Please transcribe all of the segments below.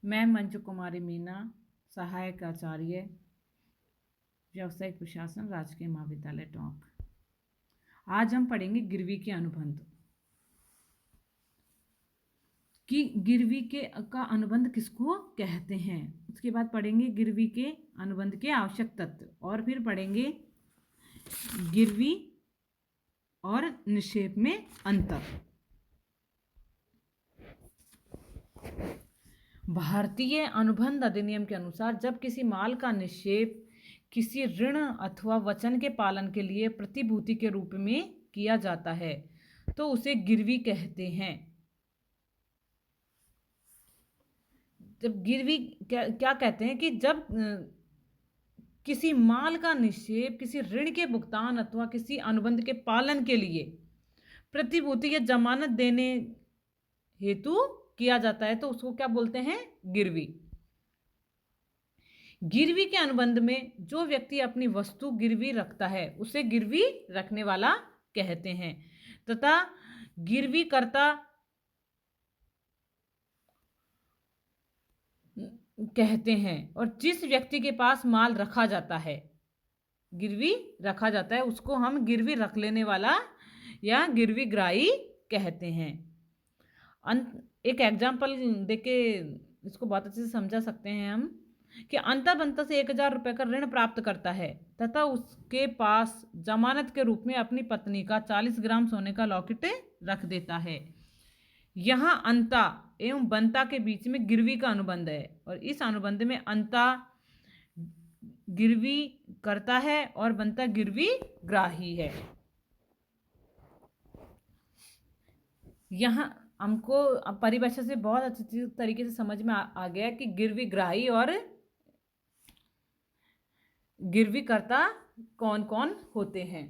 मैं मंजू कुमारी मीना, सहायक आचार्य, व्यावसायिक प्रशासन, राजकीय महाविद्यालय टोंक। आज हम पढ़ेंगे गिरवी के अनुबंध कि गिरवी का अनुबंध किसको कहते हैं। उसके बाद पढ़ेंगे गिरवी के अनुबंध के आवश्यक तत्व और फिर पढ़ेंगे गिरवी और निक्षेप में अंतर। भारतीय अनुबंध अधिनियम के अनुसार जब किसी माल का निक्षेप किसी ऋण अथवा वचन के पालन के लिए प्रतिभूति के रूप में किया जाता है तो उसे गिरवी कहते हैं। जब गिरवी क्या कहते हैं कि जब किसी माल का निक्षेप किसी ऋण के भुगतान अथवा किसी अनुबंध के पालन के लिए प्रतिभूति या जमानत देने हेतु किया जाता है तो उसको क्या बोलते हैं, गिरवी। गिरवी के अनुबंध में जो व्यक्ति अपनी वस्तु गिरवी रखता है उसे गिरवी रखने वाला कहते हैं तथा गिरवी करता कहते हैं। और जिस व्यक्ति के पास माल रखा जाता है, गिरवी रखा जाता है, उसको हम गिरवी रख लेने वाला या गिरवी ग्राही कहते हैं। एक एग्जाम्पल देके इसको बहुत अच्छे से समझा सकते हैं हम कि अंता बंता से 1000 रुपये का ऋण प्राप्त करता है तथा उसके पास जमानत के रूप में अपनी पत्नी का 40 ग्राम सोने का लॉकेट रख देता है। यहाँ अंता एवं बंता के बीच में गिरवी का अनुबंध है और इस अनुबंध में अंता गिरवी करता है और बंता गिरवी ग्राही है। यहाँ हमको परिभाषा से बहुत अच्छी तरीके से समझ में आ गया कि गिरवी ग्राही और गिरवी करता कौन कौन होते हैं।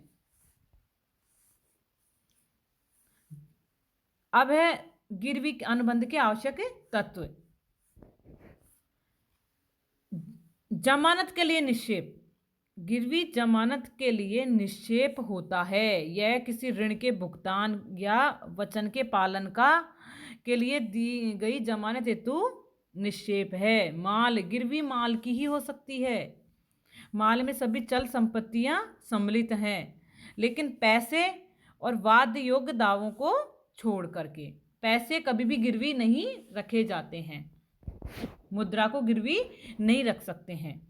अब है गिरवी अनुबंध के आवश्यक तत्व। जमानत के लिए निक्षेप। गिरवी जमानत के लिए निक्षेप होता है। यह किसी ऋण के भुगतान या वचन के पालन के लिए दी गई जमानत हेतु निक्षेप है। माल, गिरवी माल की ही हो सकती है। माल में सभी चल संपत्तियां सम्मिलित हैं, लेकिन पैसे और वाद्य योग्य दावों को छोड़ करके पैसे कभी भी गिरवी नहीं रखे जाते हैं। मुद्रा को गिरवी नहीं रख सकते हैं।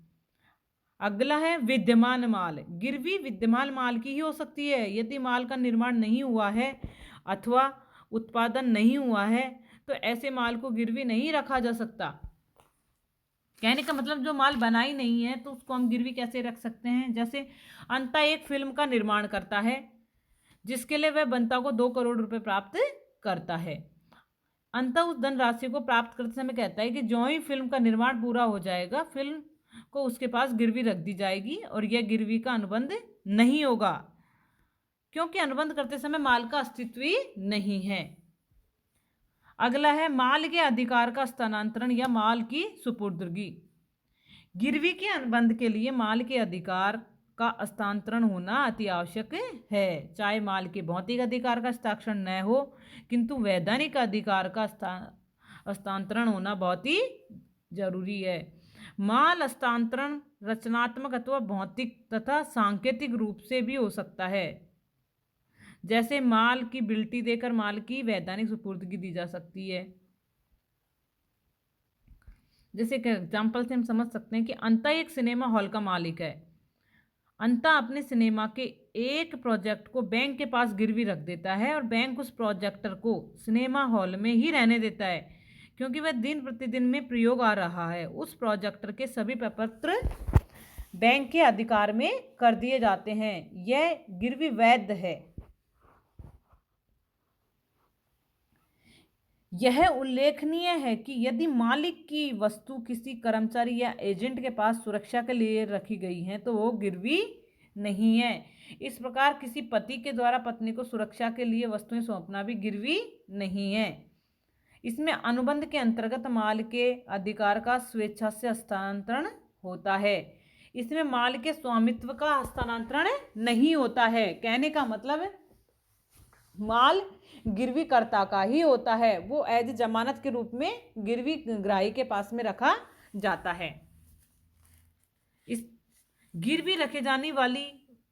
अगला है विद्यमान माल। गिरवी विद्यमान माल की ही हो सकती है। यदि माल का निर्माण नहीं हुआ है अथवा उत्पादन नहीं हुआ है तो ऐसे माल को गिरवी नहीं रखा जा सकता। कहने का मतलब जो माल बना ही नहीं है तो उसको हम गिरवी कैसे रख सकते हैं। जैसे अंता एक फिल्म का निर्माण करता है जिसके लिए वह बंता को 2 करोड़ रुपए प्राप्त करता है। अंता उस धनराशि को प्राप्त करते समय कहता है कि जो ही फिल्म का निर्माण पूरा हो जाएगा फिल्म को उसके पास गिरवी रख दी जाएगी और यह गिरवी का अनुबंध नहीं होगा, क्योंकि अनुबंध करते समय माल का अस्तित्व ही नहीं है। अगला है माल के अधिकार का स्थानांतरण या माल की सुपुर्दगी। गिरवी के अनुबंध के लिए माल के अधिकार का हस्तांतरण होना अति आवश्यक है। चाहे माल के भौतिक अधिकार का हस्ताक्षर न हो, किंतु वैधानिक अधिकार का हस्तांतरण होना बहुत ही जरूरी है। माल हस्तांतरण रचनात्मक अथवा भौतिक तथा सांकेतिक रूप से भी हो सकता है। जैसे माल की बिल्टी देकर माल की वैधानिक सुपुर्दगी दी जा सकती है। जैसे एक एग्जाम्पल से हम समझ सकते हैं कि अंता एक सिनेमा हॉल का मालिक है। अंता अपने सिनेमा के एक प्रोजेक्ट को बैंक के पास गिरवी रख देता है और बैंक उस प्रोजेक्टर को सिनेमा हॉल में ही रहने देता है क्योंकि वह दिन प्रतिदिन में प्रयोग आ रहा है। उस प्रोजेक्टर के सभी प्रपत्र बैंक के अधिकार में कर दिए जाते हैं। यह गिरवी वैध है। यह उल्लेखनीय है कि यदि मालिक की वस्तु किसी कर्मचारी या एजेंट के पास सुरक्षा के लिए रखी गई है तो वो गिरवी नहीं है। इस प्रकार किसी पति के द्वारा पत्नी को सुरक्षा के लिए वस्तुएं सौंपना भी गिरवी नहीं है। इसमें अनुबंध के अंतर्गत माल के अधिकार का स्वेच्छा से हस्तांतरण होता है। इसमें माल के स्वामित्व का हस्तांतरण नहीं होता है। कहने का मतलब है माल गिरवी कर्ता का ही होता है, वो एज जमानत के रूप में गिरवी ग्राही के पास में रखा जाता है। इस गिरवी रखे जाने वाली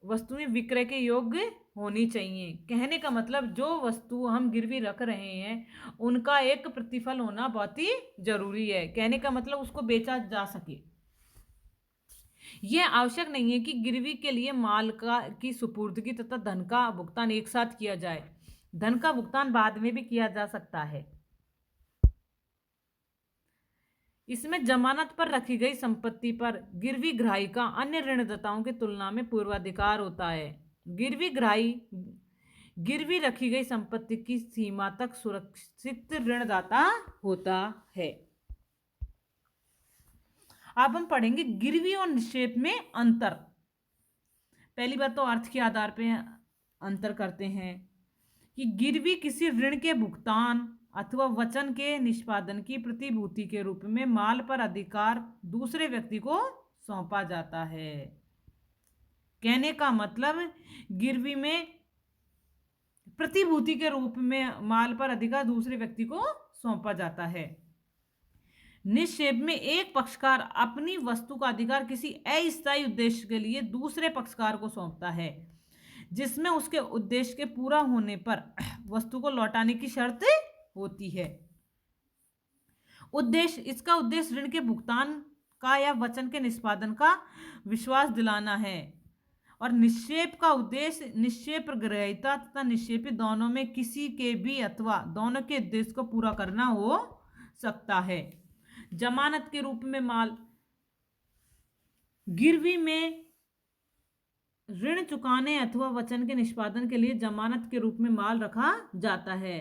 वस्तुएं विक्रय के योग्य होनी चाहिए। कहने का मतलब जो वस्तु हम गिरवी रख रहे हैं उनका एक प्रतिफल होना बहुत ही जरूरी है। कहने का मतलब उसको बेचा जा सके। यह आवश्यक नहीं है कि गिरवी के लिए माल की सुपुर्दगी तथा धन का भुगतान एक साथ किया जाए। धन का भुगतान बाद में भी किया जा सकता है। इसमें जमानत पर रखी गई संपत्ति पर गिरवी ग्राही का अन्य ऋणदाताओं की तुलना में पूर्वाधिकार होता है। गिरवी ग्राही गिरवी रखी गई संपत्ति की सीमा तक सुरक्षित ऋणदाता होता है। अब हम पढ़ेंगे गिरवी और निक्षेप में अंतर। पहली बात तो अर्थ के आधार पे अंतर करते हैं कि गिरवी किसी ऋण के भुगतान अथवा वचन के निष्पादन की प्रतिभूति के रूप में माल पर अधिकार दूसरे व्यक्ति को सौंपा जाता है। कहने का मतलब गिरवी में प्रतिभूति के रूप में माल पर अधिकार दूसरे व्यक्ति को सौंपा जाता है। निक्षेप में एक पक्षकार अपनी वस्तु का अधिकार किसी अस्थायी उद्देश्य के लिए दूसरे पक्षकार को सौंपता है, जिसमें उसके उद्देश्य के पूरा होने पर वस्तु को लौटाने की शर्त होती है। इसका उद्देश्य ऋण के भुगतान का या वचन के निष्पादन का विश्वास दिलाना है। और निक्षेप का उद्देश्य निक्षेप ग्रहीता तथा निक्षेपी दोनों में किसी के भी अथवा दोनों के उद्देश्य को पूरा करना हो सकता है। जमानत के रूप में माल गिरवी में ऋण चुकाने अथवा वचन के निष्पादन के लिए जमानत के रूप में माल रखा जाता है,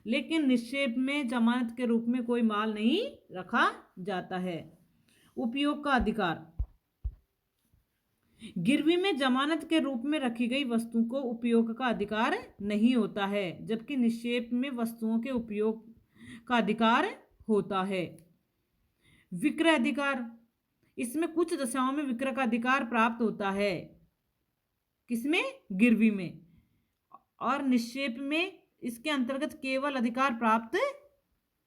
लेकिन निक्षेप में जमानत के रूप में कोई माल नहीं रखा जाता है। उपयोग का अधिकार गिरवी में जमानत के रूप में रखी गई वस्तु को उपयोग का अधिकार नहीं होता है, जबकि निक्षेप में वस्तुओं के उपयोग का अधिकार होता है। विक्रय अधिकार इसमें कुछ दशाओं में विक्रय का अधिकार प्राप्त होता है। किसमें? गिरवी में। और निक्षेप में इसके अंतर्गत केवल अधिकार प्राप्त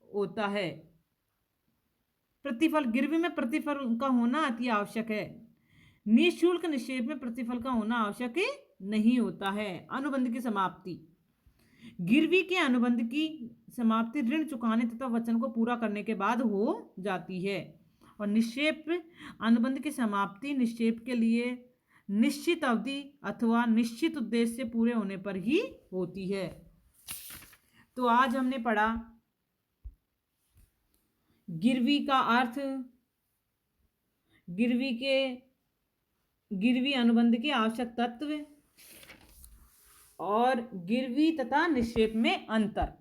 होता है। प्रतिफल गिरवी में प्रतिफल का होना अति आवश्यक है। निःशुल्क निक्षेप में प्रतिफल का होना आवश्यक नहीं होता है। अनुबंध की समाप्ति गिरवी के अनुबंध की समाप्ति ऋण चुकाने तथा वचन को पूरा करने के बाद हो जाती है। और निक्षेप अनुबंध की समाप्ति निक्षेप के लिए निश्चित अवधि अथवा निश्चित उद्देश्य पूरे होने पर ही होती है। तो आज हमने पढ़ा गिरवी का अर्थ, गिरवी अनुबंध के आवश्यक तत्व और गिरवी तथा निक्षेप में अंतर।